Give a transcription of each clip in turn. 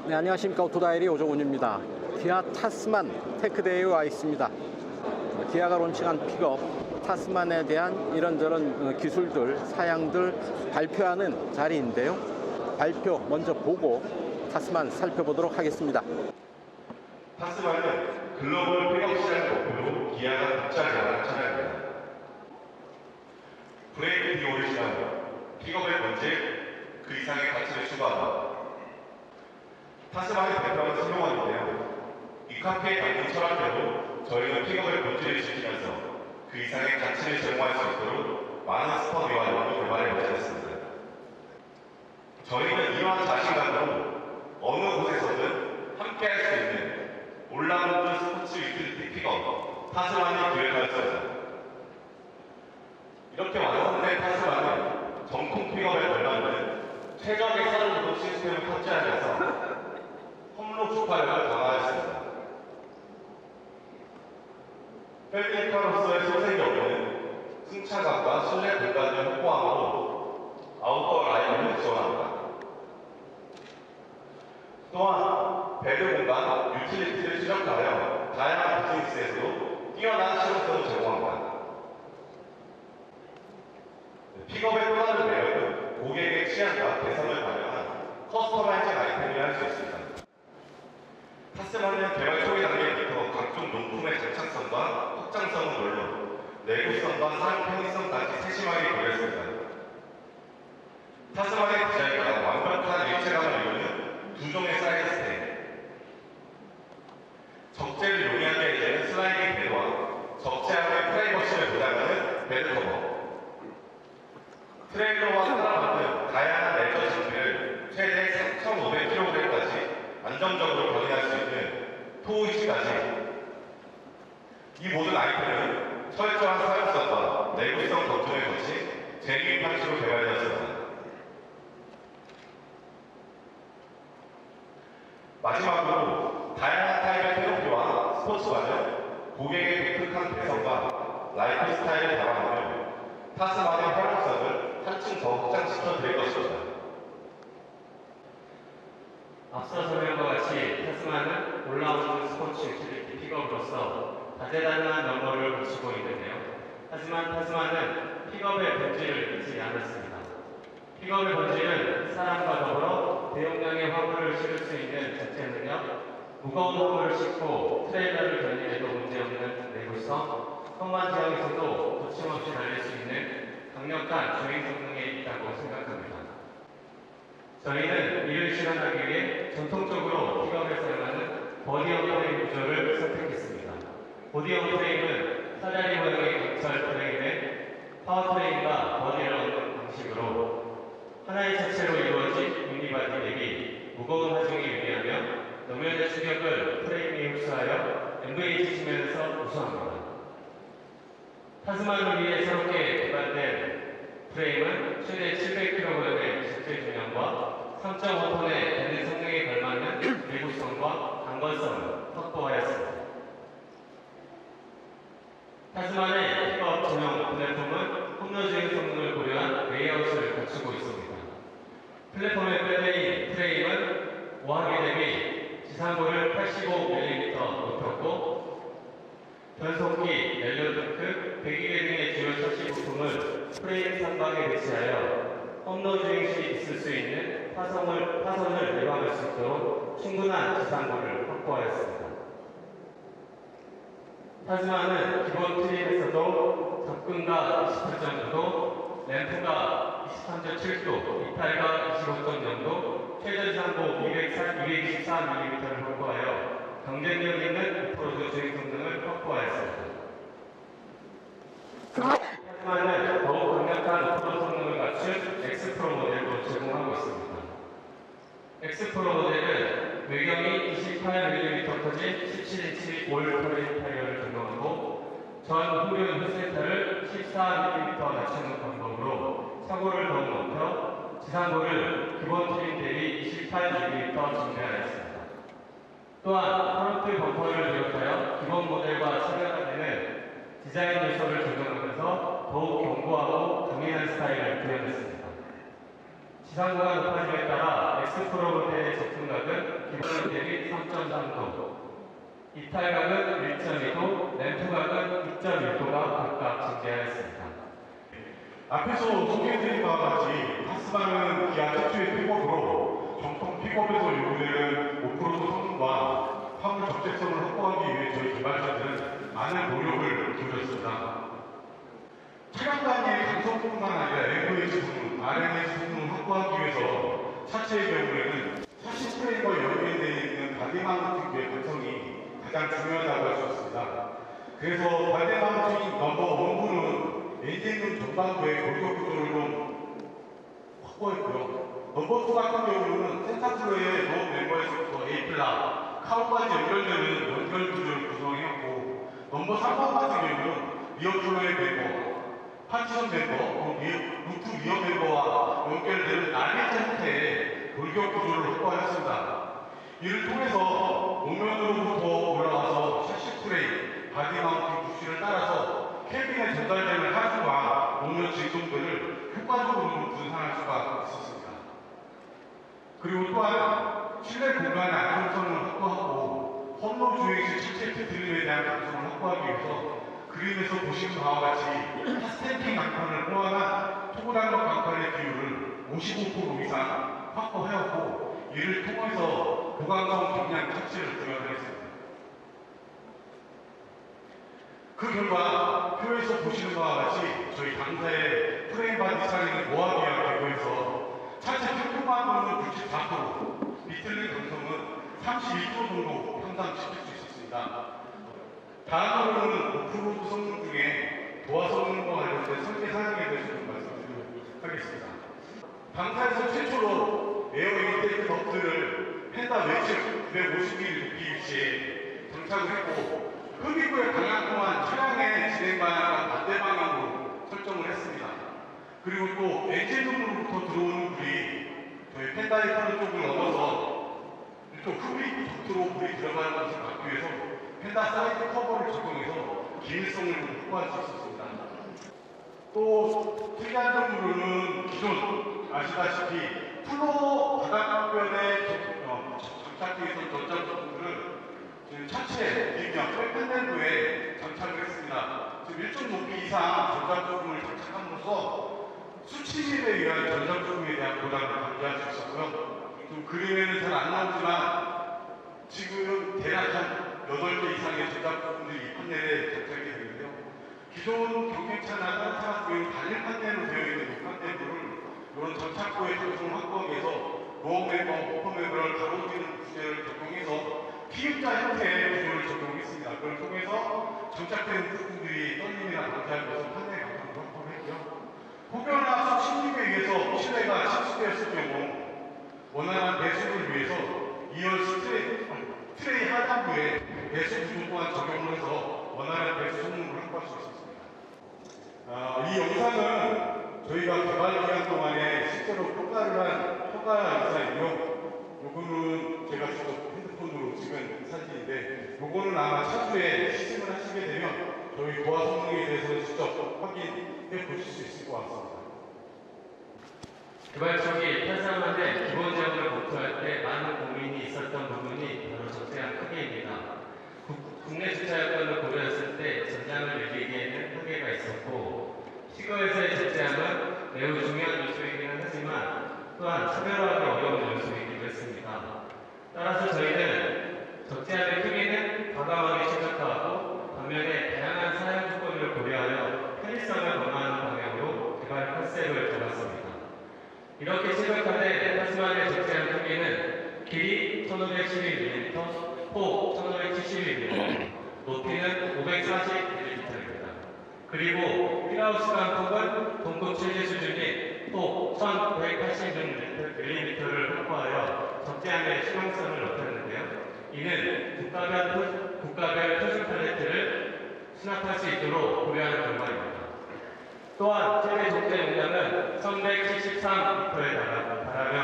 네, 안녕하십니까. 오토다이리 오종훈입니다. 기아 타스만 테크데이에 와 있습니다. 기아가 론칭한 픽업 타스만에 대한 이런저런 기술들, 사양들 발표하는 자리인데요. 발표 먼저 보고 타스만 살펴보도록 하겠습니다. 타스만은 글로벌 픽업 시장 목표로 기아가 국차 개발한 차량입니다. 브레이크 비용을 시장, 픽업의 본질, 그 이상의 가치를 추구한다. 타스만의 대표는 슬로건인데요. 이 카페에 담긴 철학대로 저희는 픽업의 본질을 지키면서 그 이상의 가치를 제공할 수 있도록 많은 스퍼트와 연구 개발을 마쳤습니다. 저희는 이러한 자신감으로 어느 곳에서든 함께할 수 있는 올라운드 스포츠 유틸리티 픽업 타스만을 기획하였습니다. 이렇게 완성된 타스만은 정통 픽업에 걸맞는 최적의 사륜 시스템을 탑재하면서 홈로 주파력을 강화했습니다. 펠리카로서의 소색이 없는 승차감과 실내 공간을 확보함으로 아웃도어 라인을 지원합니다. 또한 배드 공간, 유틸리티를 추적하여 다양한 비즈니스에서도 뛰어난 실용성을 제공합니다. 픽업의 또 다른 매력은 고객의 취향과 개성을 반영한 커스터마이징 아이템이라 할 수 있습니다. 타스만은 개발 초기 단계부터 각종 용품의 장착성과 확장성은 물론 내구성과 사용 편의성까지 세심하게 고려했습니다. 타스만의 디자인과 완벽한 일체감을 이루는 두 종의 사이드 스테이, 적재를 용이하게 해주는 슬라이딩 배드와 적재함의 프라이버시를 보장하는 배드 커버, 트레일러와 사람 등 다양한 레저 장비를 최대 3,500kg까지 안정적으로 견인할 수 있는 토우위치까지 이 모든 아이템은 철저한 사용성과 내구성 검증을 거친 제니인 파츠로 개발되었습니다. 마지막으로 다양한 타입의 캐노피와 스포츠바는 고객의 독특한 개성과 라이프 스타일을 담아내며 타스만의 활용성을 한층 더 확장시켜 드릴 것입니다. 앞서 설명과 같이 타스만은 올라오는 스포츠 유틸리티 픽업으로서 다재다능한 면모를 갖추고 있는데요. 하지만 타스만은 픽업의 본질을 잊지 않았습니다. 픽업의 본질은 사람과 더불어 대용량의 화물을 실을 수 있는 자체 능력, 무거운 화물을 싣고 트레일러를 견인해도 문제없는 내구성, 험한 지형에서도 거침없이 달릴 수 있는 강력한 주행 성능에 있다고 생각합니다. 저희는 이를 실현하기 위해 전통적으로 픽업에 사용하는 버디언 프레임 구조를 선택했습니다. 버디언 프레임은 사다리 모양의 강철 프레임에 파워트레인과 버디를 얻는 방식으로 하나의 차체로 이루어진 유니바디 랩이 무거운 하중에 유리하며 노면의 추격을 프레임에 흡수하여 MVH 지면에서 우수합니다. 타스만을 위해 새롭게 개발된 프레임은 최대 700kg의 적재 중량과 3.5톤의 대는 성능에 걸맞는 내구성과 강건성을 확보하였습니다. 타스만의 픽업 전용 플랫폼은 홈로주행 성능을 고려한 레이아웃을 갖추고 있습니다. 플랫폼의 빼내인 프레임은 오하기 대비 지상고를 85mm 높였고 변속기, 연료등급, 배기계 등의 주요 샤시 부품을 프레임 상방에 배치하여 홈로주행 시 있을 수 있는 파손을 예방할 수 있도록 충분한 지상고를 확보하였습니다. 타스만은 기본 트림에서도 접근가 28.9도, 램프가 23.7도, 이탈가 25.0도, 최저 지상고 224mm를 확보하여 경쟁력 있는 오프로드 주행 성능을 확보하였습니다. 타스만은 더욱 강력한 오프로드 성능을 갖춘 엑스프로 모델도 제공하고 있습니다. 엑스프로 모델은 외경이 28mm 커진 17인치 올 터린 타이어를 적용하고 전 후륜 후센터를 14mm 낮추는 방법으로 차고를 더욱 높여 지상고를 기본 트림 대비 28mm 증대하였습니다. 또한 프론트 범퍼를 비롯하여 기본 모델과 차별화되는 디자인 요소를 적용하면서 더욱 견고하고 강인한 스타일을 구현했습니다. 지상고가 높아짐에 따라 X프로모델의 제품각은 기본 대비 3.3도, 이탈각은 1.2도, 램프각은 2.1도가 각각 증대하였습니다. 앞에서 소개해드린 바와 같이 타스만은 기아 최초의 픽업으로 정통 픽업에서 요구되는 오프로드 성능과 화물 적재성을 확보하기 위해 저희 개발자들은 많은 노력을 기울였습니다. 차량 단위의 강성뿐만 아니라 LVH 성능, RMS 성능을 확보하기 위해서 차체의 경우에는 샤시 프레임과 연결되어 있는 바디마운팅의 감성이 가장 중요하다고 할 수 있습니다. 그래서 바디마운팅 넘버 1부는 엔진룸 전반부의 골격 구조를 좀 확보했고요. 넘버 2 같은 경우는 센터 플레이의 노 멤버에서부터 A플라, 카우까지 연결되는 연결 구조를 구성했고, 넘버 3번 같은 경우는 리어 플레이 멤버, 파티션 멤버, 루프 위어 멤버와 연결되는 날개체 형태의 골격 구조를 확보하였습니다. 이를 통해서 노면으로부터 올라와서 샤시 프레임, 바디 마운팅 부시를 따라서 캐빈에 전달되는 하수와 노면 진동들을 효과적으로 분산할 수가 있었습니다. 그리고 또한 실내 공간의 안정성을 확보하고 험로 주행 시 차체 드림에 대한 감성을 확보하기 위해서 그림에서 보시는 바와 같이 스탬핑 강판을 포함한 토그단력 강판의 비율을 55% 이상 확보하였고, 이를 통해서 보강성 경량 차체를 구현하였습니다. 그 결과 표에서 보시는 바와 같이 저희 당사의 프레임 바디 스타일링을 모하기와 비교해서 차체 평균만으로는 64%, 비틀린 감성은 32% 정도 향상시킬 수 있었습니다. 다음으로는 오프로드 성능 중에 도화 성능과 관련된 설계 사항에 대해서 좀 말씀드리도록 하겠습니다. 당사에서 최초로 에어 인테이크 덕트를 펜다 외측 950mm 높이 위치에 장착을 했고, 흡입구의 방향 또한 차량의 진행 방향과 반대 방향으로 설정을 했습니다. 그리고 또 엔진룸으로부터 들어오는 불이 저희 펜다의 코너 쪽을 넘어서 이쪽 흡입 덕트로 불이 들어가는 것을 막기 위해서 펜다 사이드 커버를 적용해서 기밀성을 확보할 수 있었습니다. 또 특이한 점으로는 기존 아시다시피 플로어 바닥변에 장착되어 있던 전장 부분들을 지금 차체 뒷면 백팬넬부에 장착을 했습니다. 지금 1점 높이 이상 전장 부분을 장착함으로써 수치심에 의한 전장 부분에 대한 보장을 감지할 수 있었고요. 좀 그림에는 잘 안 나오지만 지금 대략 한 8개 이상의 전장 부분들이 이 판넬에 장착이 되는데요. 기존 경쟁차나 다른 차 같은 경우는 단일 판넬로 되어 있는 이 판넬부를 이런 전착구의 장성을 확보하기 위해서 로어 멤버, 오퍼 멤버를 가로지르는 구조를 적용해서 T자 형태의 구조를 적용했습니다. 그걸 통해서 장착된 부품들이 떨림이나 방지하기 위해서 판넬 강성을 확보했고요. 혹여나 침입에 의해서 실내가 침수되었을 경우 원활한 배수를 위해서 2열 트레이 하단부에 배수 구조 또한 적용을 해서 원활한 배수 성능을 확보할 수 있었습니다. 이 영상은 저희가 개발 기간 동안에 실제로 평가를 한 평가 영상이고요. 요거는 제가 직접 핸드폰으로 찍은 사진인데, 요거는 아마 차후에 시승을 하시게 되면 저희 도화 성능에 대해서 직접 확인해 보실 수 있을 것 같습니다. 개발 초기 타스만의 기본적으로 검토할 때 많은 고민이 있었던 부분이 바로 적재한 크기입니다. 국내 주차 여건을 고려했을 때 전장을 늘리기에는 한계가 있었고, 시거에서의 적재함은 매우 중요한 요소이기는 하지만 또한 차별화하기 어려운 요소이기도 했습니다. 따라서 저희는 적재함의 크기는 과감하게 최적화하고 반면에 다양한 사용 조건을 고려하여 편의성을 강화하는 방향으로 개발 컨셉을 잡았습니다. 이렇게 최적화된 타스만의 적재함 크기는 길이 1512mm, 폭 1570mm, 높이는 540mm입니다. 그리고 휠하우스간 폭은 동급 체제 수준인 폭 1186mm를 확보하여 적재함의 실용성을 높였는데요. 이는 국가별 표준 팔레트를 수납할 수 있도록 고려하는 결과입니다. 또한 최대 적재 용량은 1173m에 달하며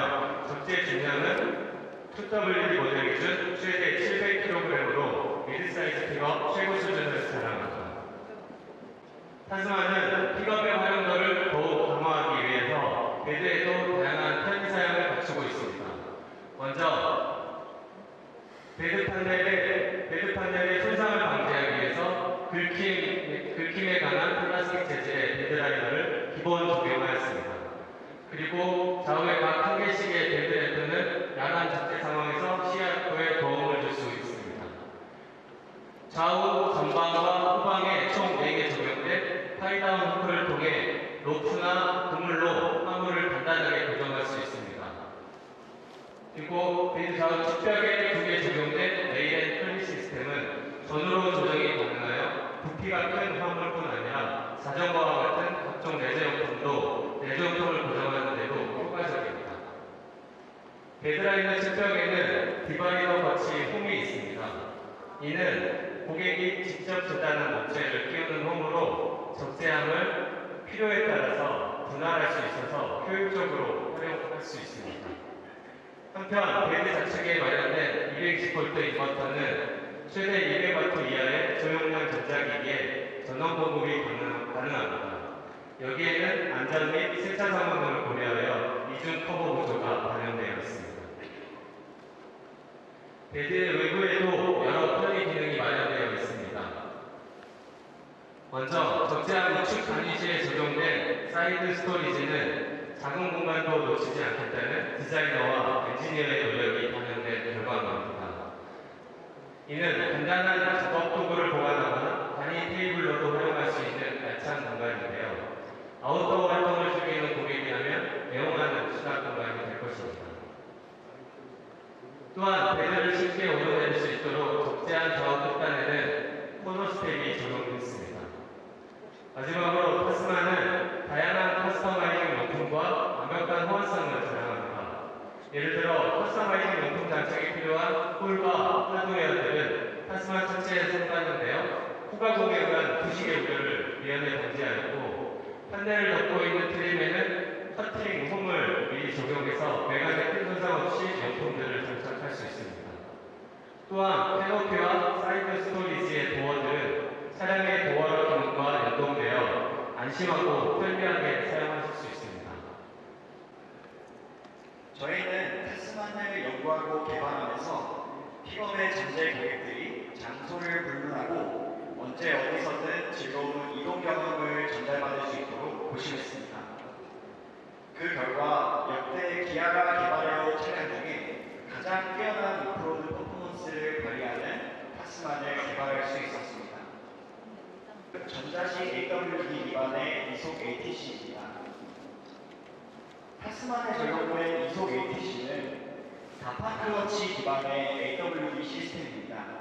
적재 중량은 2WD 모델 기준 최대 700kg으로 미드사이즈 픽업 최고 수준을 자랑합니다. 타스만은 픽업의 활용도를 더욱 강화하기 위해서 배드에도 다양한 편의 사양을 갖추고 있습니다. 기본 적용하였습니다. 그리고 좌우에 각 한 개씩의 데드램프는 야간 작제 상황에서 시야도에 도움을 줄 수 있습니다. 좌우, 전방과 후방에 총 4개 적용된 파이다운 후크를 통해 로프나 그물로 화물을 간단하게 고정할 수 있습니다. 그리고 베드 좌우 측벽에 2개 적용된 레일앤클리 시스템은 전후로 조정이 가능하여 부피가 큰 화물뿐 아니라 자전거와 같은 각종 레저용품도 레저용품을 고정하는 데도 효과적입니다. 베드라인의 측벽에는 디바이더 거치 홈이 있습니다. 이는 고객이 직접 재단한 목재를 끼우는 홈으로 적재함을 필요에 따라서 분할할 수 있어서 효율적으로 활용할 수 있습니다. 한편 베드 좌측에 마련된 220V 인버터는 최대 200W 이하의 저용량 전자기기에 전원 공급이 가능합니다. 여기에는 안전 및 세차 상황을 고려하여 이중 커버 구조가 반영되어 있습니다. 베드 외부에도 여러 편의 기능이 마련되어 있습니다. 먼저 적재함 우측 단위시에 적용된 사이드 스토리지는 작은 공간도 놓치지 않겠다는 디자이너와 엔지니어의 노력이 반영된 결과물입니다. 이는 간단한 작업 도구를 보관하거나 단위 테이블로도 활용할 수 있는 알찬 공간인데요. 아웃도어 활동을 즐기는 고객이라면 애용하는 수납 공간이 될 것입니다. 또한 베드를 쉽게 오르내릴 수 있도록 적재한 좌우 끝단에는 코너 스텝이 적용됐습니다. 마지막으로 타스만은 다양한 커스터마이징 용품과 완벽한 호환성을 자랑합니다. 예를 들어 커스터마이징 용품 장착이 필요한 홀과 하드웨어들은 타스만 차체에 첨가하는데요. 후가공에 의한 부식의 우려를 미연에 방지하였고, 판넬을 덮고 있는 트림에는 커팅 홈을 미리 적용해서 외관에 큰 손상 없이 용품들을 장착할 수 있습니다. 또한 캐노피와 사이드 스토리지의 도어들은 차량의 도어러 기능과 연동되어 안심하고 편리하게 사용하실 수 있습니다. 저희는 타스만을 연구하고 개발하면서 픽업의 잠재 고객들이 장소를 불문하고 언제 어디서든 즐거운 이동 경험을 전달받을 수 있도록 고심했습니다. 그 결과 역대 기아가 개발해온 차량 중에 가장 뛰어난 오프로드 퍼포먼스를 발휘하는 타스만을 개발할 수 있었습니다. 전자식 AWD 기반의 이속 ATC입니다. 타스만에 적용된 이속 ATC는 다판 클러치 기반의 AWD 시스템입니다.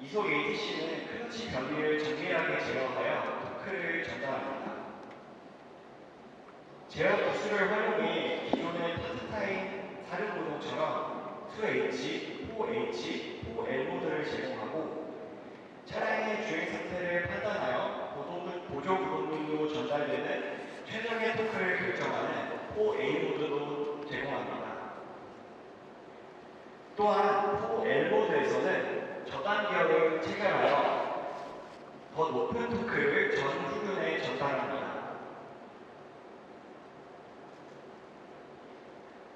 이속 ATC는 클러치 변이를 정밀하게 제어하여 토크를 전달합니다. 제어 부스를 활용해 기존의 파트타임 사륜구동처럼 2H, 4H, 4L 모드를 제공하고 차량의 주행 상태를 판단하여 보조 구동률로 전달되는 최적의 토크를 결정하는 4A 모드도 제공합니다. 또한 4L 모드에서는 저단 기어를 체결하여 더 높은 토크를 전 후륜에 전달합니다.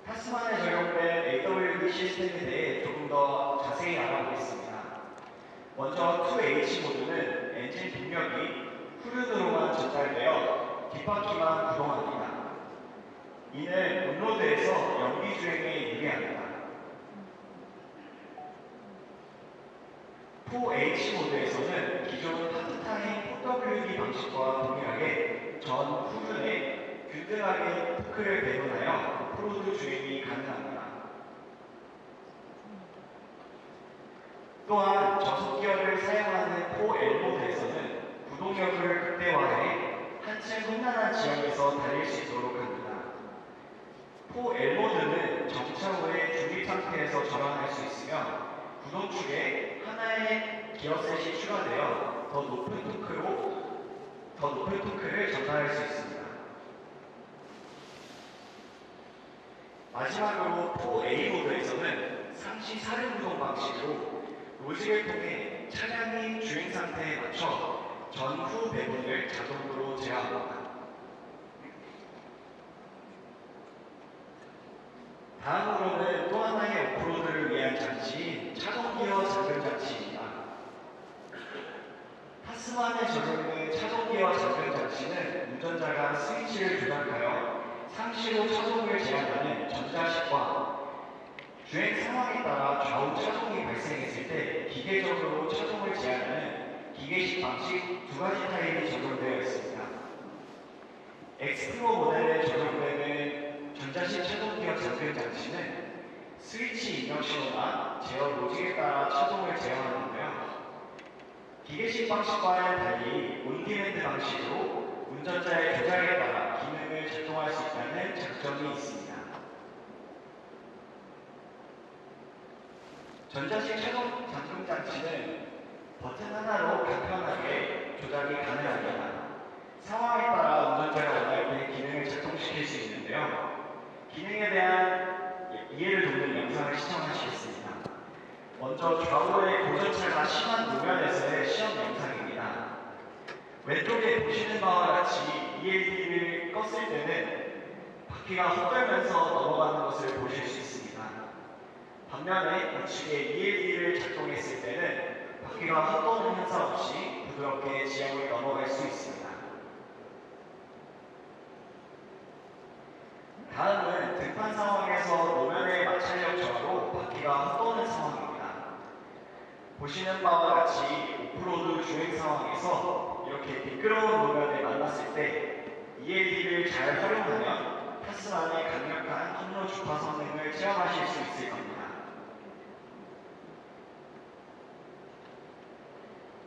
타스만에 적용된 AWD 시스템에 대해 조금 더 자세히 알아보겠습니다. 먼저 2H 모드는 엔진 동력이 후륜으로만 전달되어 뒷바퀴만 구동합니다. 이는 온로드에서 연비 주행에 유리합니다. 4H 모드에서는 기존 파트타임 4WD 방식과 동일하게 전 후륜에 균등하게 토크를 배분하여 오프로드 주행이 가능합니다. 또한 저속 기어를 사용하는 4L 모드에서는 구동력을 극대화해 한층 험난한 지형에서 달릴 수 있도록 합니다. 4L 모드는 정차 후에 중립 상태에서 전환할 수 있으며 구동축에 하나의 기어셋이 추가되어 더 높은 토크를 전달할 수 있습니다. 마지막으로 4A 모드에서는 상시 사륜구동 방식으로 로직을 통해 차량의 주행 상태에 맞춰 전후 배분을 자동으로 제어합니다. 다음으로는 또 하나의 오프로드를 위한 장치인 차동기어 잠금 장치입니다. 타스만에 적용된 차동기와 잠금 장치는 운전자가 스위치를 조작하여 상시로 차종을 제한하는 전자식과 주행 상황에 따라 좌우 차종이 발생했을 때 기계적으로 차종을 제한하는 기계식 방식 두 가지 타입이 적용되어 있습니다. 엑스프로 모델에 적용되는 전자식 차동기와 잠금 장치는 스위치 입력 신호나 제어 로직에 따라 차종을 제어하는데요. 기계식 방식과는 달리 온디맨드 방식으로 운전자의 조작에 따라 기능을 작동할 수 있다는 장점이 있습니다. 전자식 차종 잠금 장치는 버튼 하나로 간편하게 조작이 가능합니다. 상황에 따라 운전자가 원할 때 기능을 작동시킬 수 있는데요. 기능에 대한 이해를 돕는 영상을 시청하시겠습니다. 먼저 좌우의 고전차가 심한 노면에서의 시험 영상입니다. 왼쪽에 보시는 바와 같이 ELD를 껐을 때는 바퀴가 헛돌면서 넘어가는 것을 보실 수 있습니다. 반면에 우측에 ELD를 작동했을 때는 바퀴가 헛도는 현상 없이 부드럽게 지형을 넘어갈 수 있습니다. 다음은 등판 상황에서 노면의 마찰력 저하로 바퀴가 헛도는 상황입니다. 보시는 바와 같이 오프로드 주행 상황에서 이렇게 미끄러운 노면을 만났을 때 ELD를 잘 활용하면 타스만의 강력한 통로 주파 성능을 체험하실 수 있을 겁니다.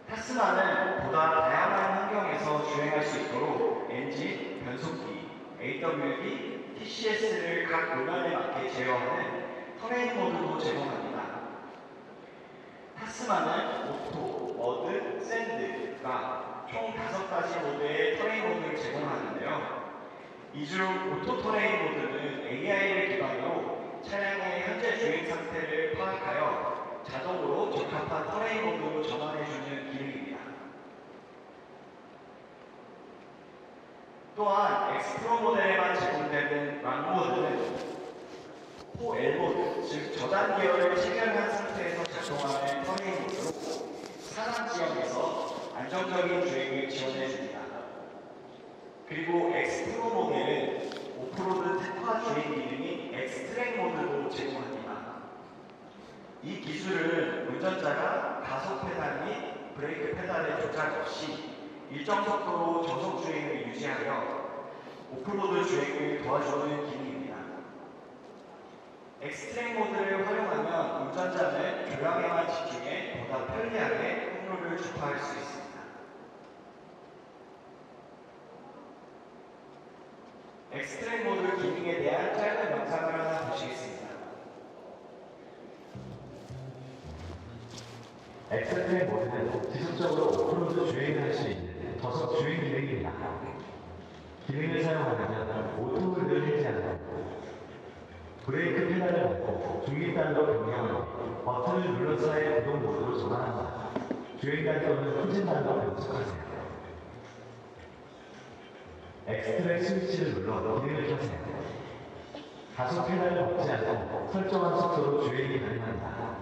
타스만은 보다 다양한 환경에서 주행할 수 있도록 엔진, 변속기, AWD, TCS를 각 노면에 맞게 제어하는 터레인 모드도 제공합니다. 타스만은 오토, 머드, 샌드가 총 5가지 모드의 터레인 모드를 제공하는데요. 이 중 오토 터레인 모드는 AI를 기반으로 차량의 현재 주행 상태를 파악하여 자동으로 적합한 터레인 모드로 전환해주는 기능입니다. 또한 엑스프로 모델에만 제공되는 락 모드는 포L 모드, 즉 저단 기어를 체결한 상태에서 작동하는 터레인 모드로 산악 지역에서 안정적인 주행을 지원해줍니다. 그리고 엑스프로 모델은 오프로드 특화 주행 기능인 엑스트랙 모드도 제공합니다. 이 기술은 운전자가 가속 페달 및 브레이크 페달의 조작 없이 일정 속도로 저속 주행을 유지하여 오프로드 주행을 도와주는 기능입니다. 엑스트랙 모드를 활용하면 운전자는 교량에만 집중해 보다 편리하게 통로를 주파할 수 있습니다. 엑스트랙 모드 기능에 대한 짧은 영상을 하나 보시겠습니다. 엑스트랙 모드는 지속적으로 오프로드 주행을 할 수 있는 저속 주행 기능입니다. 기능을 사용하면 오토를 늘리지 않고 브레이크 페달을 밟고 중립단으로 변경하고 버튼을 눌러서의 구동 모드로 전환합니다. 주행단 또는 후진단으로 변속하세요. 엑스트랙 스위치를 눌러 기능을 켜세요. 가속 페달을 밟지 않고 설정한 속도로 주행이 가능합니다.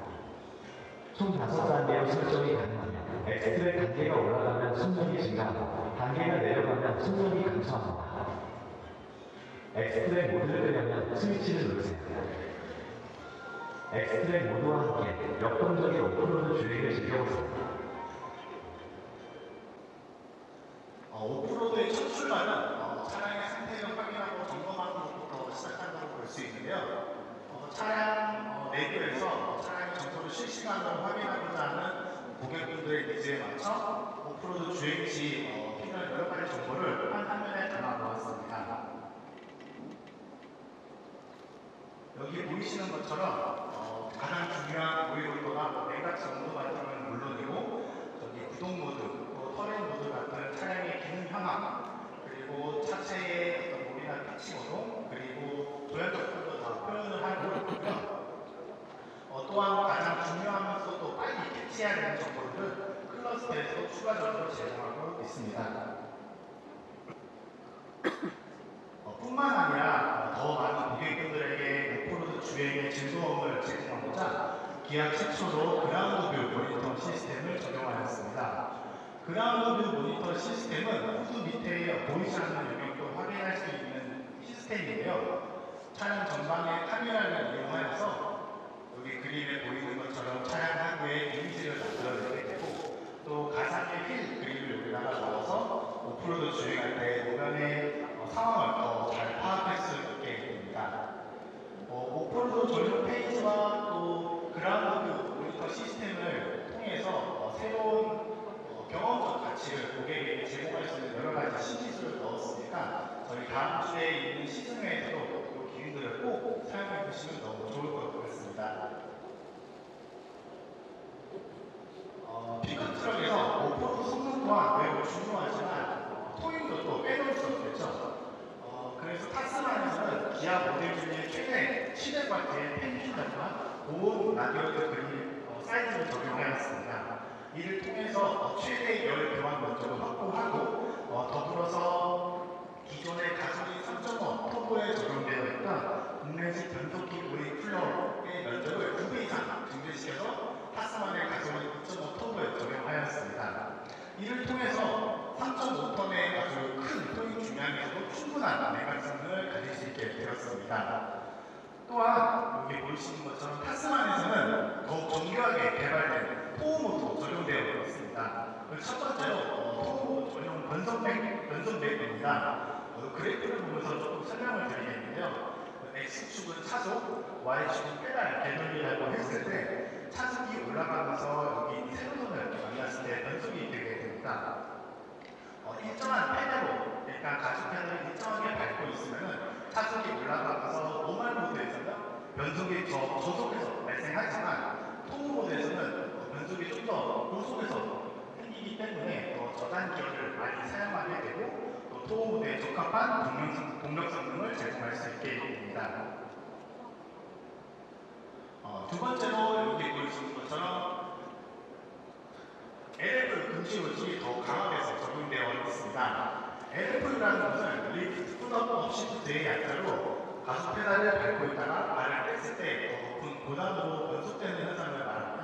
총 5단계로 설정이 가능합니다. 엑스트랙 단계가 올라가면 속력이 증가하고 단계가 내려가면 속력이 감소합니다. 엑스트랙 모드를 끄려면 스위치를 누르세요. 엑스트랙 모드와 함께 역동적인 오프로드 주행을 즐겨보세요. 오프로드의 첫 출발은 차량의 상태를 확인하고 점검하는 것부터 시작한다고 볼 수 있는데요. 차량 내부에서 차량의 정보를 실시간으로 확인하고자 하는 고객분들의 니즈에 맞춰 오프로드 주행 시 필요한 여러 가지 정보를 한 화면에 담아 보았습니다. 여기 보이시는 것처럼 가장 중요한 오일온도나 냉각 정도 같은 건 물론이고 저기 구동 모드, 또 터레인 모드 같은 차량의 기능 현황, 그리고 차체의 어떤 몸이나 피치 오동, 그리고 도형적들도 다 표현을 하고 있고요. 또한 가장 중요하면서도 빨리 캐치해야 되는 정보들은 클러스터에서 추가적으로 제공하고 있습니다. 뿐만 아니라 더 많은 고객분들에게 오프로드 주행의 즐거움을 제공하고자 기아 최초로 그라운드 뷰 모니터 시스템을 적용하였습니다. 그라운드 모니터 시스템은 후드 밑에 보이지 않는 영역도 확인할 수 있는 시스템인데요. 차량 전방에 카메라를 이용하여서 여기 그림에 보이는 것처럼 차량 하부에 이미지를 만들어내게 되고 또 가상의 휠 그림을 여기다가 넣어서 오프로드 주행할 때 노면의 상황을 더 잘 파악할 수 있게 됩니다. 오프로드 전용 페이지와 또 그라운드 모니터 시스템을 통해서 새로운 경험적 가치를 고객에게 제공할 수 있는 여러 가지 신기술을 넣었으니까 저희 다음 주에 있는 시즌회에서도 이 기능들을 꼭 사용해 보시면 너무 좋을 것 같습니다. 픽업 트럭에서 오프로드 성능 또한 매우 중요하지만 토잉도 또 빼놓을 수 없겠죠. 그래서 타스만에서는 기아 모델 중에 최대 700W의 펜듈러와 고온 라디오드 그릴 사이즈를 적용하였습니다. 이를 통해서 최대 열 교환 면적을 확보하고 더불어서 기존의 가솔린 3.5 터보에 적용되어 있던 국내식 변속기 오일 쿨러의 면적을 2배 이상 증대시켜서 타스만의 가솔린 2.5 터보에 적용하였습니다. 이를 통해서 3.5톤의 아주 큰 토익 중량에서도 충분한 내각성을 가질 수 있게 되었습니다. 또한 여기 보이시는 것처럼 타스만에서는 더욱 정교하게 개발된 토우모도 적용되어 있습니다. 첫 번째로 토우 전용 변속맥입니다. 그래프를 보면서 조금 설명을 드리겠는데요. X축은 차속, Y축은 페달 개돌리라고 했을 때 차속이 올라가면서 여기 세로선을 만났을 때 변속이 되게 됩니다. 일정한 페달로, 그러니까 가속 페달을 일정하게 밟고 있으면 차속이 올라가면서 노멀 모드에서는 변속이 저속에서 발생하지만 토우 모드에서는 변속이 좀 더 고속에서 생기기 때문에 저단 기어를 많이 사용하게 되고 또 토우 모드에 적합한 동력 성능을 제공할 수 있게 됩니다. 두 번째로 여기 보여주신 것처럼 LF 금지 요직이 더 강화돼서 적용되어 있습니다. LF라는 것은 리프트 푸드업 시프트의 약자로 가속 페달을 밟고 있다가 발을 뺐을 때 더 높은 고단으로 변속되는 현상을 말합니다.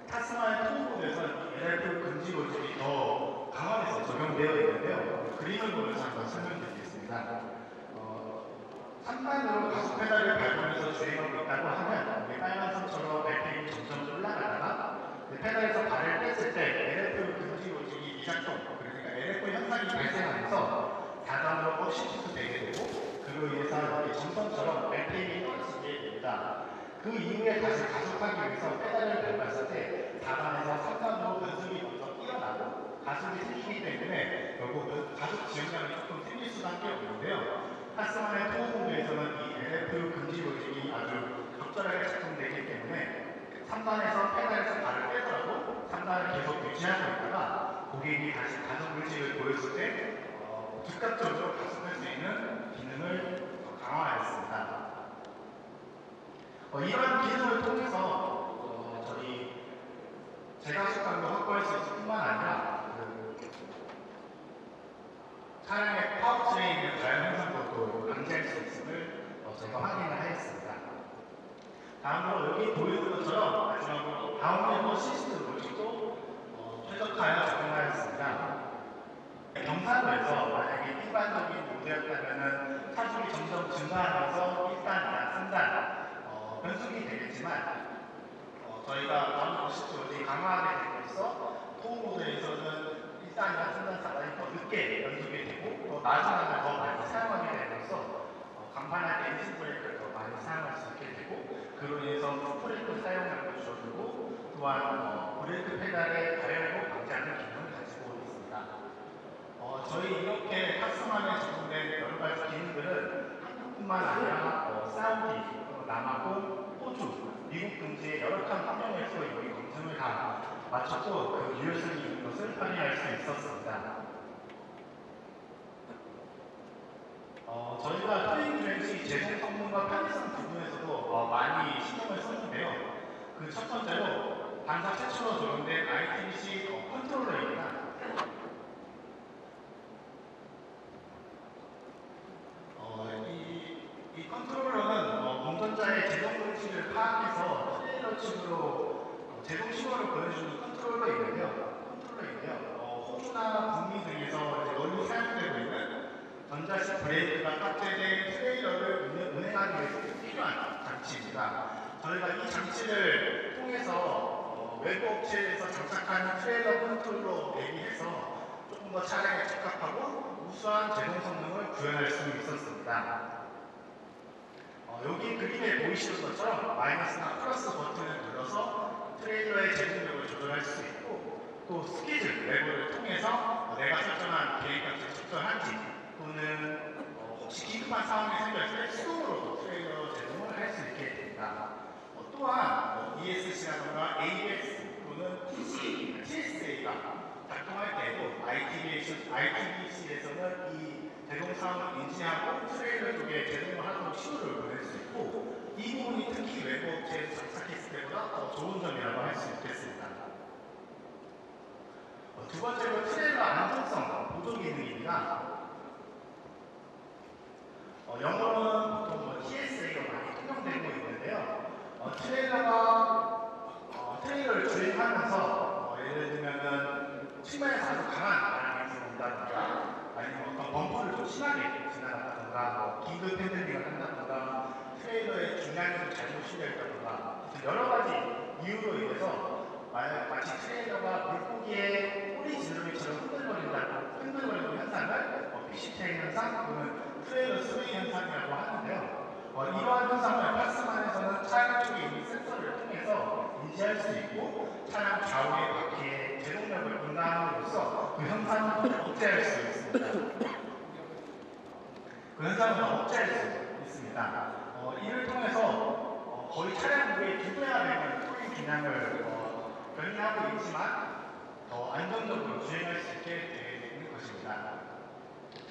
타스마의 토우모드에서 LF 금지 요직이 더 강화돼서 적용되어 있는데요. 그림을 보면서 한번 설명드리겠습니다. 3단으로 가속 페달을 밟으면서 주행하고 있다고 하면 빨간 선처럼 RPM이 점점 올라가다가 페달에서 발을 뺐을 때 LF 금지 요직이 미작동, 그러니까 LF 현상이 발생하면서 4단으로 업시프트 되게 되고 그로 인해서 이렇게 점선처럼 RPM이 떨어지게 됩니다. 그 이후에 다시 가속하기 위해서 페달을 밟았을 때 4단에서 3단으로 변속이 먼저 일어나고 가속이 생기기 때문에 결국 가속 지연량이 조금 생길 수밖에 없는데요. 타스만의 토우모드에서는 이 LF 금지 요직이 아주 적절하게 작동되기 때문에 3단에서 페달에서 발을 빼더라도 3단을 계속 유지하고 있다가 고객이 다시 가속 의지를 보였을 때 즉각적으로 가속할 수 있는 기능을 강화하였습니다. 이러한 기능을 통해서 저희 제가속감도 확보할 수 있을 뿐만 아니라 차량의 파워트레인의 다양한 현상도 방지할 수 있음을 저희가 확인을 하였습니다. 다음으로 여기 보이는 것처럼 마지막으로 다운로드 시스템 로직도 최적화하여 적용하였습니다. 경사도에서 만약에 일반적인 모드였다면 차속이 점점 증가하면서 1단이나 3단 변속이 되겠지만 저희가 다운로드 시스템 로직이 강화하게 됨으로써 토우 모드에서는 1단이나 3단, 4단이 더 늦게 변속이 되고 또 마지막을 더 많이 사용하게 됨으로써 간판할 때 엔진 브레이크를 더 많이 사용할 수 있게 되고 그로 인해서 풋브레이크 사용량도 줄어들고 또한 브레이크 페달의 발열도 방지하는 기능을 가지고 있습니다. 저희 이렇게 타스만에 적용된 여러 가지 기능들은 한국뿐만 아니라 사우디, 남아공, 호주, 미국 등지의 열악한 환경에서 여기 검증을 다 마쳤고 그 유효성이 있는 것을 확인할 수 있었습니다. 저희가 토익 주행 시 제공 성능과 편의성 부분에서도 많이 신경을 썼는데요. 그 첫 번째로 반사 최초로 적용된 ITBC 컨트롤러입니다. 이 컨트롤러는 운전자의 제동 위치를 파악해서 트레일러 측으로 제동 신호를 보내주는 컨트롤러인데요. 있는데요. 호주나 북미 등에서 이제 널리 사용되고 있는 전자식 브레이크가 탑재된 트레일러를 운행하기 위해서 필요한 장치입니다. 저희가 이 장치를 통해서 외부 업체에서 장착하는 트레일러 컨트롤러 대비해서 조금 더 차량에 적합하고 우수한 제동 성능을 구현할 수 있었습니다. 여기 그림에 보이시는 것처럼 마이너스나 플러스 버튼을 눌러서 트레일러의 제동력을 조절할 수 있고, 또 스케줄 레버를 통해서 내가 설정한 계획값을 적절한지 또는 혹시 긴급한 상황이 생겼을 때 수동으로 트레일러 제동을 할 수 있게 됩니다. 또한 ESC라든가 ABS 또는 TSA가 작동할 때에도 ITBC에서는 이 제동 사항을 인지하고 트레일러 쪽에 제동을 하도록 신호를 보낼 수 있고, 이 부분이 특히 외부 업체에서 장착했을 때보다 더 좋은 점이라고 할 수 있겠습니다. 두 번째로 트레일러 안전성 보조 기능입니다. 영어로는 보통 TSA가 많이 통용되고 있는데요. 트레일러를 주행하면서 예를 들면은 측면에서 아주 강한 바람이 들어온다든가 아니면 어떤 범퍼를 좀 심하게 지나갔다든가 긴급 핸들링을 한다든가 트레일러의 중량이 좀 잘못 실려있다든가 여러 가지 이유로 인해서 마치 트레일러가 물고기의 꼬리 지느러미처럼 흔들거리는 현상을 피시체인 현상 또는 트레일러 스웨이 현상이라고 하는데요. 이러한 현상을 파스만에서는 차량 쪽에 있는 센서를 통해서 인지할 수 있고 차량 좌우의 바퀴의 제동력을 인가함으로써 그 현상을 억제할 수 있습니다. 이를 통해서 거의 차량 무게의 2배나 되는 토링 기능을 견인하고 있지만 더 안정적으로 주행할 수 있게 되는 것입니다.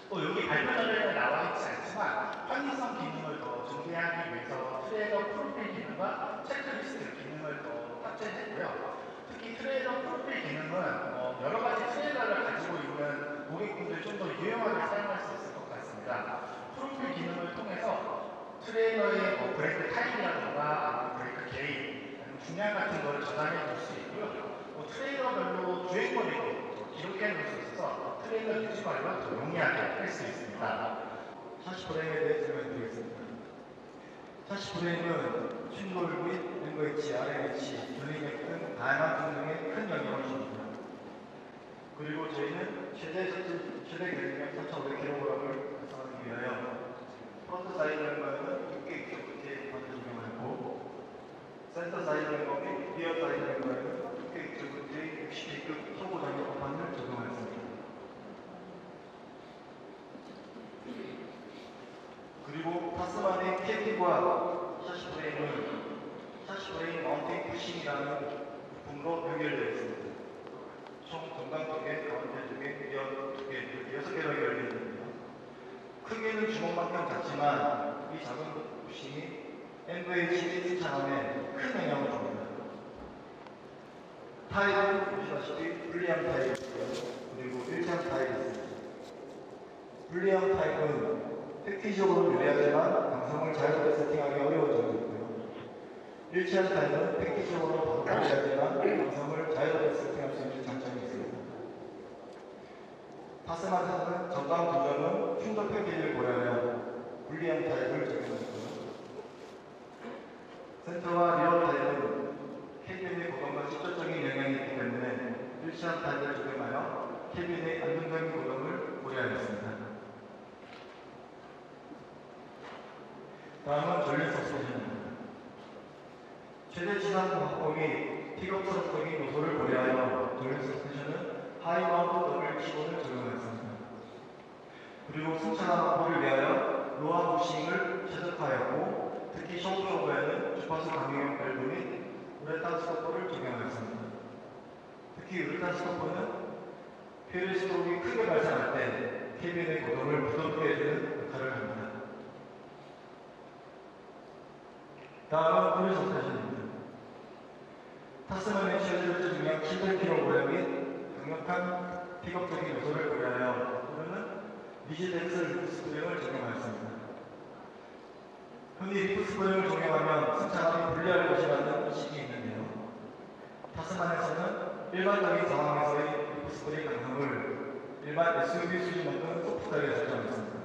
또 여기 발표 자료에 나와 있지 않지만 편의성 기능을 더 증대하기 위해서 트레일러 프로필 기능과 체크리스트 기능을 더 탑재했고요. 특히 트레일러 프로필 기능은 여러 가지 트레일러를 가지고 있는 고객분들이 좀 더 유용하게 사용할 수 있을 것 같습니다. 프로필 기능을 통해서 트레일러의 브레이크 타임이라든가 브레이크 게인, 중량 같은 거를 저장해 볼 수 있고요. 트레일러별로 주행거리도 기록해 놓을 수 있어서 트레일러 유지 관리를 더 용이하게 할 수 있습니다. 샤시 브레이크에 대해 설명드리겠습니다. 샤시 브레이크는 충돌 및 MVH, RH, 분리맥 등 다양한 기능에 큰 영향을 줍니다. 그리고 저희는 최대 결리력 3,500kg을 달성하기 위하여 프론트 사이드 멤버에는 두께 입구 끝에 반대 적용하였고, 센터 사이드 멤버 및 리어 사이드 멤버에는 두께 입구 끝에 60B급 터보 장력 호판을 적용하였습니다. 그리고 타스만의 캐비과 샤시 브레인 마운팅 푸싱이라는 부품으로 연결되어 있습니다. 총 건강 2개, 가운데 2개, 리어 2개, 이렇게 6개로 연결되어 있습니다. 크기는 주먹만큼 작지만 이 작은 푸싱이 MVH 승차감에 큰 영향을 줍니다. 타입은 보시다시피 불리형 타입이 있고요. 그리고 일체형 타입이 있습니다. 불리형 타입은 팩티적으로 유리하지만 강성을 자유롭게 세팅하기 어려운 점이 있고요. 일체형 타입은 팩티적으로 바로 유리하지만 강성을 자유롭게 세팅할 수 있는 장점이 있습니다. 타스만에서는 전방 두 점은 충돌 패키지를 고려하여 불리형 타입을 적용했고요. 센터와 리어 타입은 캐비인의 고동과 직접적인 영향이 있기 때문에 일체형 타입을 적용하여 캐비인의 안정적인 고동을 고려하였습니다. 다음은 전륜 서스펜션입니다. 최대 지상부 확보 및 픽업 트럭적인 요소를 고려하여 전륜 서스펜션은 하이마운트 더블 키본을 적용하였습니다. 그리고 승차감 확보를 위하여 로아 부싱을 최적화하였고, 특히 쇼크쇼버에는 주파수 강경 밸브 및 우레탄 스토퍼를 적용하였습니다. 특히 우레탄 스토퍼는 퓨리 스트로크가 크게 발생할 때 캐빈의 고동을 부드럽게 해주는 역할을 합니다. 다음은 크루즈 서스펜션입니다. 타스만의 최대 중량 700kg 및 강력한 픽업적인 요소를 고려하여 크루는 리지드 엑셀 리프 스프링을 적용하였습니다. 흔히 리프 스프링을 적용하면 승차감이 불리할 것이라는 인식이 있는데요. 타스만에서는 일반적인 상황에서의 리프 스프링 강성을 일반 SUV 수준만큼 소프트하게 설정했습니다.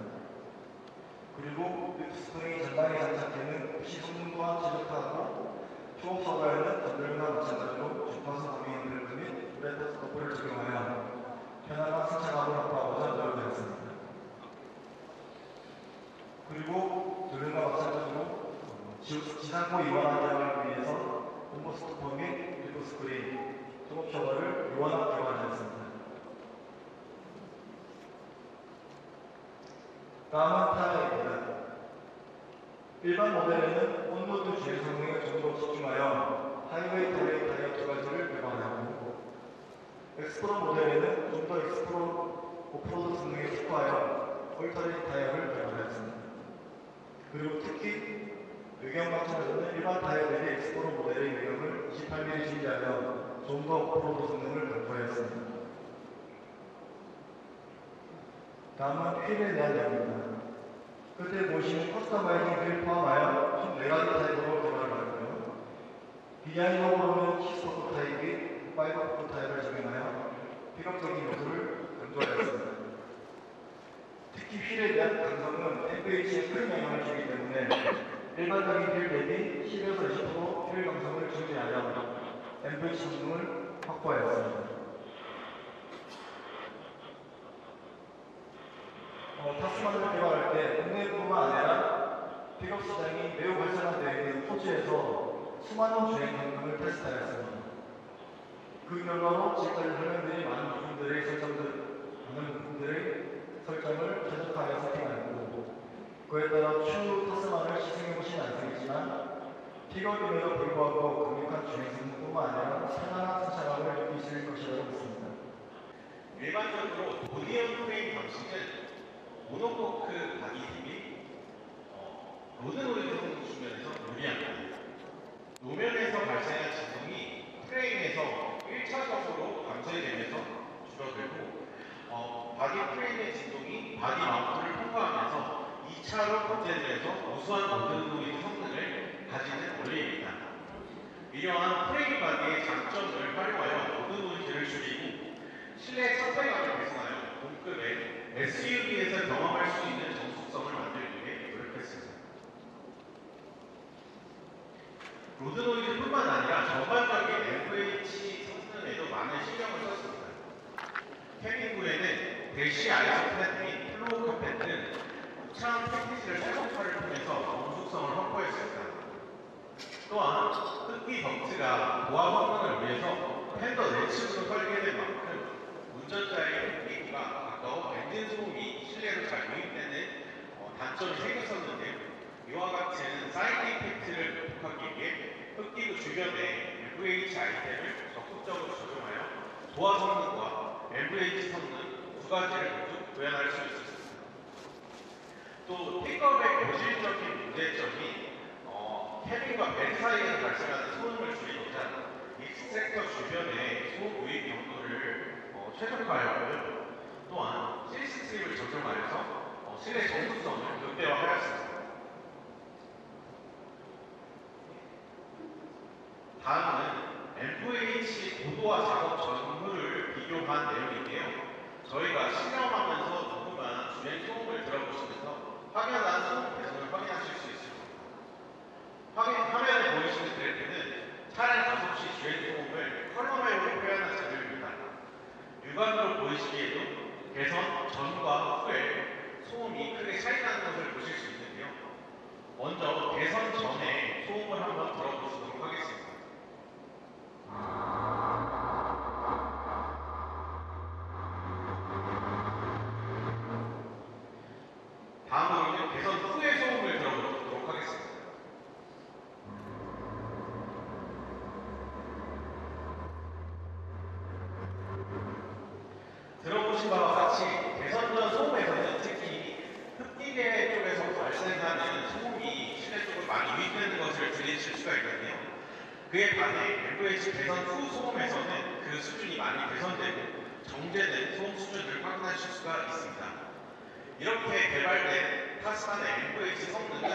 그리고 리프 스프링 전방에 장착되는 푸시 성능 또한 최적화하고 초급 서버에는 전들과 마찬가지로 주파수 범위 핸들 및 브레이크 스토프를 적용하여 편안한 승차감을 확보하고자 노력하였습니다. 그리고 전륜과 마찬가지로 지상고 이완화 대응을 위해서 콤보스토퍼 및 리프 스크린, 초급 셔버를 이완화 개발하였습니다. 다음은 타이어입니다. 일반 모델에는 온로드 주행 성능에 좀 더 집중하여 하이웨이 터레인 타이어 두 가지를 개발하고, 엑스프로 모델에는 좀 더 엑스프로 오프로드 성능에 특화하여 올터레인 타이어를 개발하였습니다. 그리고 특히 외경 마찬가지는 일반 타이어 대비 엑스프로 모델의 외경을 28mm 진지하여 좀 더 오프로드 성능을 강조하였습니다. 다음은 휠에 대한 이야기입니다. 끝에 보시는 커스터마이징 휠 포함하여 총 4가지 타입으로 개발하였고요. 디자인적으로는 시스토크 타입 및 파이버포크 타입을 적용하여 픽업적인 요소를 강조하였습니다. 특히 휠에 대한 강성은 FH에 큰 영향을 주기 때문에 일반적인 휠 대비 10에서 20% 휠 강성을 증대하여 FH 성능을 확보하였습니다. 타스만을 개발할 때 국내뿐만 아니라 픽업 시장이 매우 활성화되어 있는 호주에서 수많은 주행 경험을 테스트하였습니다. 그 결과로 지금까지 설명드린 많은 부분들의 설정을 최적화하여 세팅하였고, 그에 따라 추후 타스만을 시승해보시지 않겠지만 픽업임에도 불구하고 강력한 주행 성능뿐만 아니라 편안한 승차감을 느끼실 것이라고 믿습니다. 일반적으로 도니언 프레임 방식은 모노코크 바디 힙이 로드노이즈 성능 측면에서 유리합니다. 노면에서 발생한 진동이 프레임에서 1차적으로 감쇄되면서 줄어들고, 바디 프레임의 진동이 바디 마운트를 통과하면서 2차로 감쇄되면서 우수한 로드노이즈 성능을 가지는 원리입니다. 이러한 프레임 바디의 장점을 활용하여 로드노이즈를 줄이고 실내 차폐감을 개선하여 동급의 SUV에서 경험할 수 있는 정숙성을 만들기 위해 노력했습니다. 로드노이즈뿐만 아니라 전반적인 FH 성능에도 많은 신경을 썼습니다. 캐빈부에는 대시 아이소팻 및 플로우 카펫 등 우차한 패키지를 최적화를 통해서 정숙성을 확보했습니다. 또한 흡기 덕트가 보안 성능을 위해서 팬더 내측으로 설계된 만큼 운전자의 흡기구가 가까워 엔진 소음이 실내로 잘 유입되는 단점이 생겼었는데요. 이와 같은 사이드 이펙트를 극복하기 위해 흡기구 주변에 LVH 아이템을 적극적으로 적용하여 보안 성능과 LVH 성능 두 가지를 모두 구현할 수 있었습니다. 또 픽업의 고질적인 문제점이 캐빈과 벤 사이에서 발생하는 소음을 줄이고자 익스트랙터 주변의 소음 유입 경로를 최적화하였고요. 또한 실스트립을 적용하여서 실내 정숙성을 극대화하였습니다. 다음은 LVH 고도화 작업 전후를 비교한 내용인데요. 저희가 실험하면서 누군가 주행 소음을 들어보시면서 확연한 소음 개선을 확인하실 수 있습니다. 화면에 보이시는 그래프는 차량 가속 시 주행 소음을 컬러별로 표현한 자료입니다. 육안으로 보이시기에도 개선 전과 후에 소음이 크게 차이나는 것을 보실 수 있는데요. 먼저 개선 전에 소음을 한번 들어보시도록 하겠습니다. 다음으로는 개선 후의 소음을 들어보도록 하겠습니다. 들어보신 바와 같이 개선 전 소음에서는 특히 흡기계 쪽에서 발생하는 소음이 실내 쪽으로 많이 유입되는 것을 들으실 수가 있거든요. 그에 반해 LVH 개선 후 소음에서는 그 수준이 많이 개선되고 정제된 소음 수준을 확인하실 수가 있습니다. 이렇게 개발된 타스만의 LVH 성능은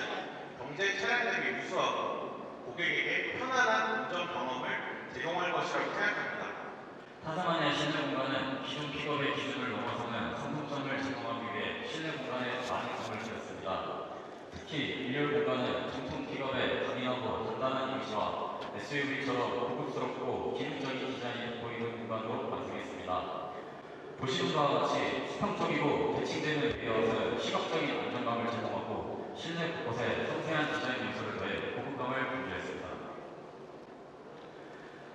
경쟁 차량 대비 우수하고 고객에게 편안한 운전 경험을 제공할 것이라고 생각합니다. 타스마니아 실내 공간은 기존 픽업의 기준을 넘어서는 상품성을 제공하기 위해 실내 공간에 많은 공을 들였습니다. 특히 일렬 공간은 정품 픽업의 강인하고 단단한 이미지와 SUV처럼 고급스럽고 기능적인 디자인이 돋보이는 공간으로 완성했습니다. 보시는 바와 같이 수평적이고 대칭되는 레이아웃은 시각적인 안정감을 제공하고 실내 곳곳에 섬세한 디자인 요소를 더해 고급감을 분주했습니다.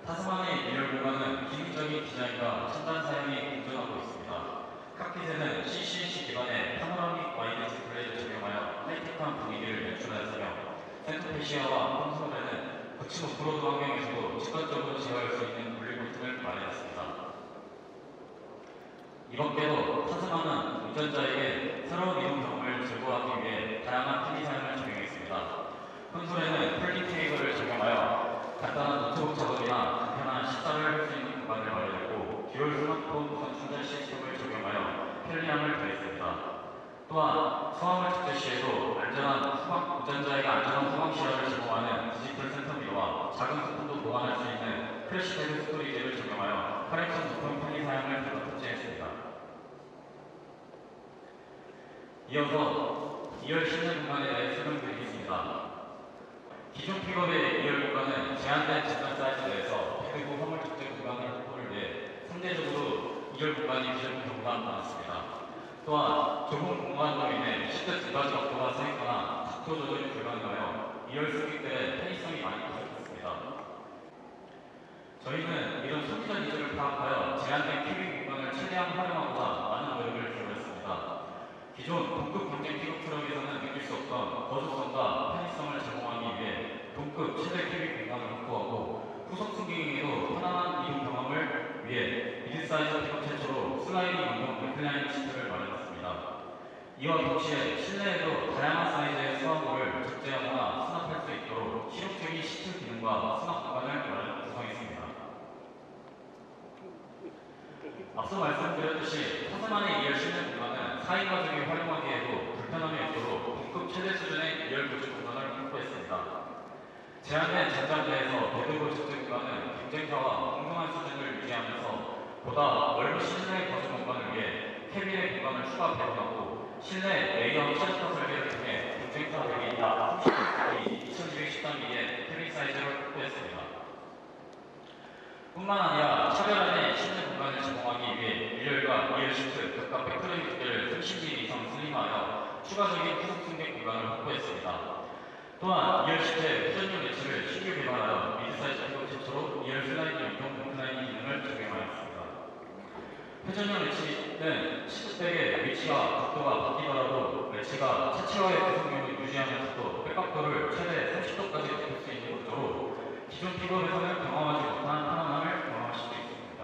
타스마니아 일렬 공간은 기능적인 디자인과 첨단 사양이 공존하고 있습니다. 칵핏에는 CCC 기반의 파노라믹 와이드 디스플레이를 적용하여 하이테크한 분위기를 연출하였으며 센터페시아와 콘솔에는 거친 오프로드 환경에서도 직관적으로 제어할 수 있는 분리 버튼을 마련했습니다. 이번 께도 타스마는 운전자에게 새로운 이동 경험을 제공하기 위해 다양한 편의 사양을 적용했습니다. 콘솔에는 폴딩 테이블을 적용하여 간단한 노트북 작업이나 간편한 식사를 할 수 있는 공간을 마련했고 듀얼 스마트폰 무선 충전 시스템을 적용하여 편리함을 더했습니다. 또한 소화물 축제 시에도 운전자에게 안전한 소방 시야를 제공하는 디지털 센터미와 작은 소품도 보관할 수 있는 플래시백 스토리지를 적용하여 활용성 높은 편의 사양을 탑재했습니다. 이어서 2열 실내 공간에 대해 설명드리겠습니다. 기존 픽업의 2열 공간은 제한된 집단 사이즈 내에서 그리고 화물 적재 공간을 확보를 위해 상대적으로 2열 공간이 비좁은 경우가 많았습니다. 또한 좁은 공간으로 인해 10대 두 가지 각도가 서 있거나 각도 조절이 불가능하여 2열 승객들의 편의성이 많이 부족했습니다. 저희는 이런 소비자 니즈를 파악하여 제한된 캐빈 공간을 최대한 활용하고자 많은 노력을 기울였습니다. 기존 동급 경쟁 픽업 트럭에서는 느낄 수 없던 거주성과 편의성을 제공하기 위해 동급 최대 캐빈 공간을 확보하고 후속 승객에게도 편안한 이동 경험을 위해 미드사이즈 픽업 최초로 슬라이딩 운동 리클라이닝 시트를 마련했습니다. 이와 동시에 실내에도 다양한 사이즈의 수화물을 적재하거나 수납할 수 있도록 실용적인 시트 기능과 수납 공간을 구성했습니다. 앞서 말씀드렸듯이 타스마니아 2열 실내 공간은 4인 가족이 활용하기에도 불편함이 없도록 동급 최대 수준의 2열 거주 공간을 확보했습니다. 제한된 잔잔대에서 대도로 적재 공간은 경쟁사와 공정한 수준을 유지하면서 보다 넓은 실내 거주 공간을 위해 캐빈의 공간을 추가 배분하고 실내 레이아웃 최적화 설계를 통해 경쟁사 대비 약 30% 2213mm의 캐빈 사이즈를 확보했습니다. 뿐만 아니라 차별화된 실내 공간을 제공하기 위해 1열과 2열 시트 각각 백프레임 두께를 30mm 이상 슬림하여 추가적인 후속 승객 공간을 확보했습니다. 또한 2열 시트에 회전용 레치를 신규 개발하여 미드사이즈 픽업 최초로 2열 슬라이딩 이동 리클라이닝 기능을 적용하였습니다. 회전용 레치는 시트백의 위치와 각도가 바뀌더라도 레치가 차체와의 구성력을 유지하면서도 백각도를 최대 30도까지 높일 수 있는 구조로 기존 픽업에서는 경험하지 못한 편안함을 경험하실 수 있습니다.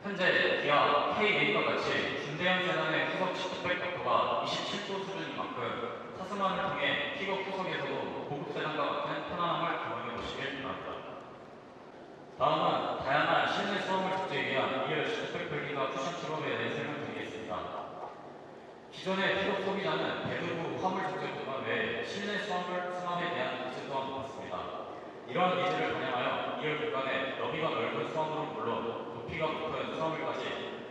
현재 기아 K8과 같이 중대형 세단의 후속 시트백 각도가 27도 수준인 만큼 타스마를 통해 픽업 후속에서도 고급 세단과 같은 편안함을 경험해 보시길 바랍니다. 다음은 다양한 실내 수화물 적재에 위한 2열 시트백 벨기가 쿠션 트럭에 대해 설명드리겠습니다. 기존의 픽업 소비자는 배드부 화물 적재 공간 외에 실내 수화물 수납에 대한 니즈 또한 높았습니다. 이러한 니즈를 반영하여 2열 공간에 너비가 넓은 수화물은 물론 높이가 높은 수화물까지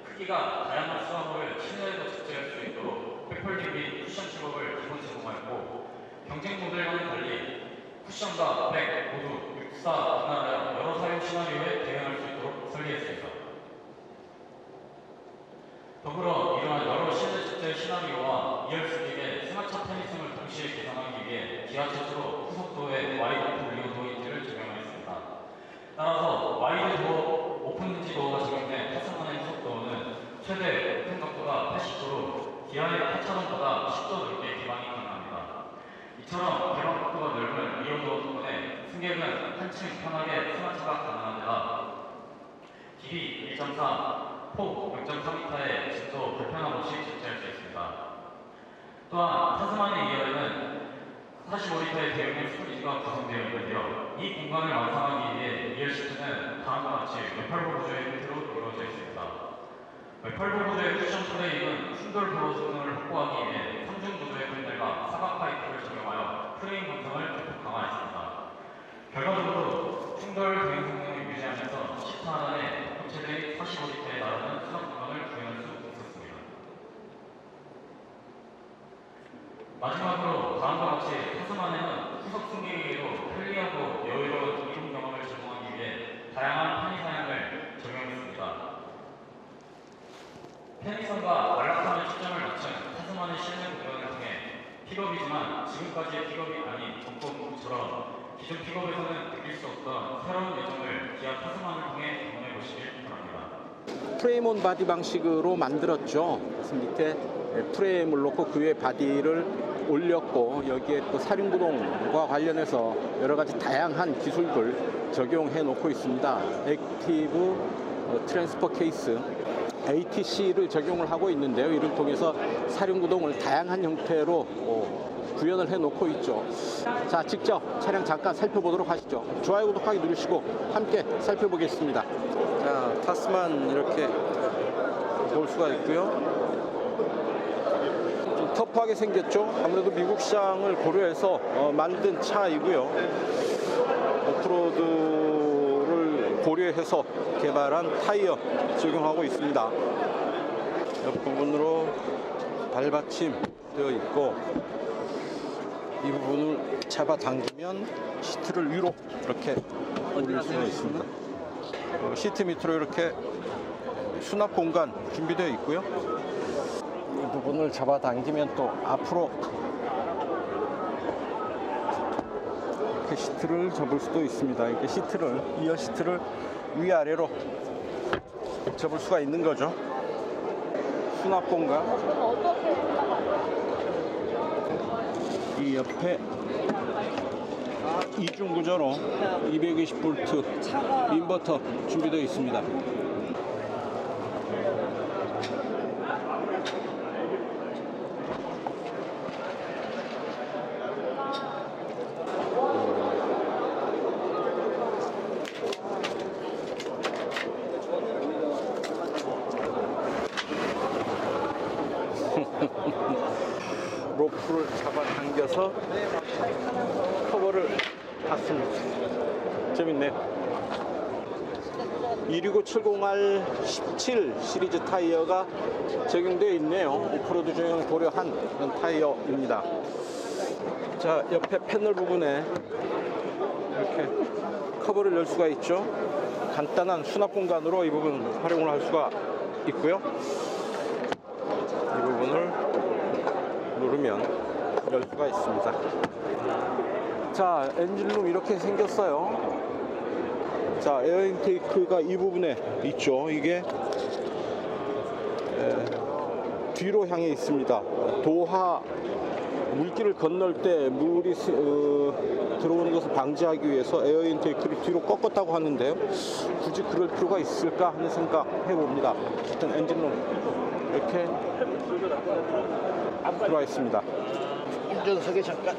크기가 다양한 수화물을 실내에도 적재할 수 있도록 백폴딩 및 쿠션 픽업을 기본 제공하였고 경쟁 모델과는 달리 쿠션과 백 모두 육사 분할하여 여러 사용 시나리오에 대응할 수 있도록 설계했습니다. 더불어 이러한 여러 실내 적재 시나리오와 2열 승객의 승하차 편의성을 동시에 개선하기 위해 기아 최초로 후속도어에 와이드 오픈 리어 도어 힌지를 적용하였습니다. 따라서 와이드 도어 오픈 힌지 도어가 적용된 타스마니아 후속도어는 최대 오픈 각도가 80도로 기아의 8차선보다 10도 넓게 개방이 가능합니다. 이처럼 개방 각도가 넓은 리어 도어 덕분에 승객은 한층 편하게 승하차가 가능한 데다 길이 1.4, 폭 0.3m의 집도 불편함 없이 적재할 수 있습니다. 또한 타스마니아 2열에는 45리터의 대용량 스토리지가 구성되어 있는데요. 이 공간을 완성하기 위해 2열 시트는 다음과 같이 외팔부 구조의 형태로 이루어져 있습니다. 외팔부 구조의 쿠션 프레임은 충돌 보호 성능을 확보하기 위해 3중 구조의 팬들과 사각 파이프를 적용하여 프레임 감성을 대폭 강화했습니다. 결과적으로 충돌 대응 성능을 유지하면서 시트 하단에 마지막으로 다음과 같이 타스만에는 후속 승객에게도 편리하고 여유로운 이동 경험을 제공하기 위해 다양한 편의 사양을 적용했습니다. 편의성과 완락하는 시점을 맞춘 타스만의 실내 구조를 통해 픽업이지만 지금까지의 픽업이 아닌 전법처럼 기존 픽업에서는 느낄 수 없던 새로운 예정을 기아 타스만을 통해 경험해 보시길 바랍니다. 프레임 온 바디 방식으로 만들었죠. 그래서 밑에 프레임을 놓고 그 위에 바디를 올렸고 여기에 또 사륜구동과 관련해서 여러 가지 다양한 기술들 적용해 놓고 있습니다. 액티브 트랜스퍼 케이스 ATC를 적용을 하고 있는데요. 이를 통해서 사륜구동을 다양한 형태로 구현을 해 놓고 있죠. 자, 직접 차량 잠깐 살펴보도록 하시죠. 좋아요, 구독하기 누르시고 함께 살펴보겠습니다. 자, 타스만 이렇게 볼 수가 있고요. 좀 터프하게 생겼죠. 아무래도 미국 시장을 고려해서 만든 차이고요. 오프로드를 고려해서 개발한 타이어 적용하고 있습니다. 옆부분으로 발받침 되어 있고 이 부분을 잡아당기면 시트를 위로 이렇게 올릴 수가 있습니다. 시트 밑으로 이렇게 수납 공간 준비되어 있고요. 이 부분을 잡아당기면 또 앞으로 이렇게 시트를 접을 수도 있습니다. 이렇게 시트를, 이어 시트를 위아래로 접을 수가 있는 거죠. 수납 공간. 이 옆에 이중 구조로 220V 인버터 준비되어 있습니다. 로프를 잡아당겨서 커버를 닫습니다. 재밌네요. 26570R17 시리즈 타이어가 적용되어 있네요. 오프로드 중형을 고려한 그런 타이어입니다. 자, 옆에 패널 부분에 이렇게 커버를 열 수가 있죠. 간단한 수납 공간으로 이 부분 활용을 할 수가 있고요. 이 부분을 누르면 열 수가 있습니다. 자, 엔진룸 이렇게 생겼어요. 자, 에어 인테이크가 이 부분에 있죠. 이게 뒤로 향해 있습니다. 도하 물길을 건널 때 물이 들어오는 것을 방지하기 위해서 에어 인테이크를 뒤로 꺾었다고 하는데요. 굳이 그럴 필요가 있을까 하는 생각 해봅니다. 일단 엔진룸 이렇게 들어와 있습니다. 운전석에 잠깐.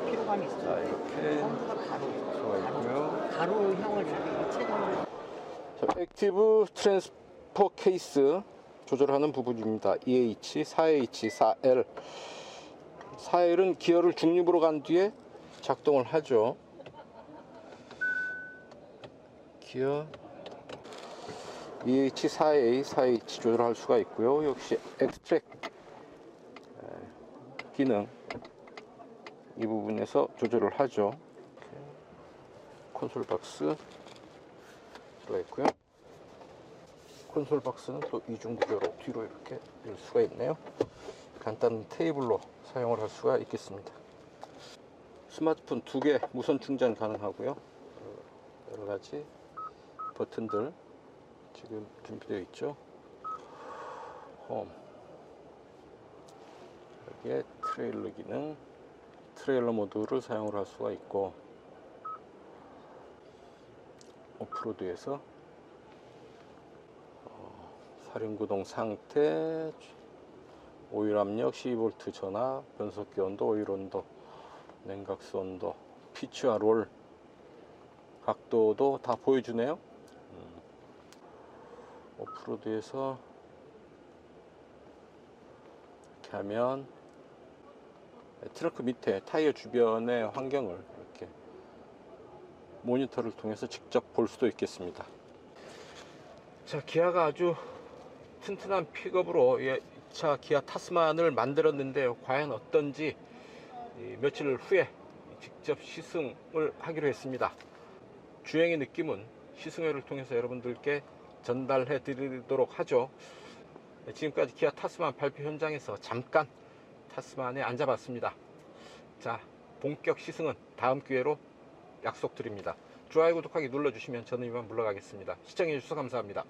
피로감이 있어요. 자, 이렇게 들어와 있고요. 가로형을 체감을. 자, 액티브 트랜스퍼 케이스 조절하는 부분입니다. EH, 4H, 4L. 4L은 기어를 중립으로 간 뒤에 작동을 하죠. 기어 EH, 4A, 4H 조절할 수가 있고요. 역시 엑스트랙 기능 이 부분에서 조절을 하죠. 콘솔 박스 들어있고요. 콘솔 박스는 또 이중 구조로 뒤로 이렇게 열 수가 있네요. 간단한 테이블로 사용을 할 수가 있겠습니다. 스마트폰 2개 무선 충전 가능하고요. 여러 가지 버튼들 지금 준비되어 있죠. 홈, 여기에 트레일러 기능, 트레일러 모드를 사용을 할 수가 있고, 오프로드에서 사륜구동 상태, 오일 압력, 12V 전압, 변속기 온도, 오일 온도, 냉각수 온도, 피치와 롤 각도도 다 보여주네요. 오프로드에서 이렇게 하면 트렁크 밑에 타이어 주변의 환경을 이렇게 모니터를 통해서 직접 볼 수도 있겠습니다. 자, 기아가 아주 튼튼한 픽업으로 자동차 기아 타스만을 만들었는데요. 과연 어떤지 며칠 후에 직접 시승을 하기로 했습니다. 주행의 느낌은 시승회를 통해서 여러분들께 전달해 드리도록 하죠. 지금까지 기아 타스만 발표 현장에서 잠깐 타스만에 앉아봤습니다. 자, 본격 시승은 다음 기회로 약속드립니다. 좋아요, 구독하기 눌러주시면 저는 이만 물러가겠습니다. 시청해주셔서 감사합니다.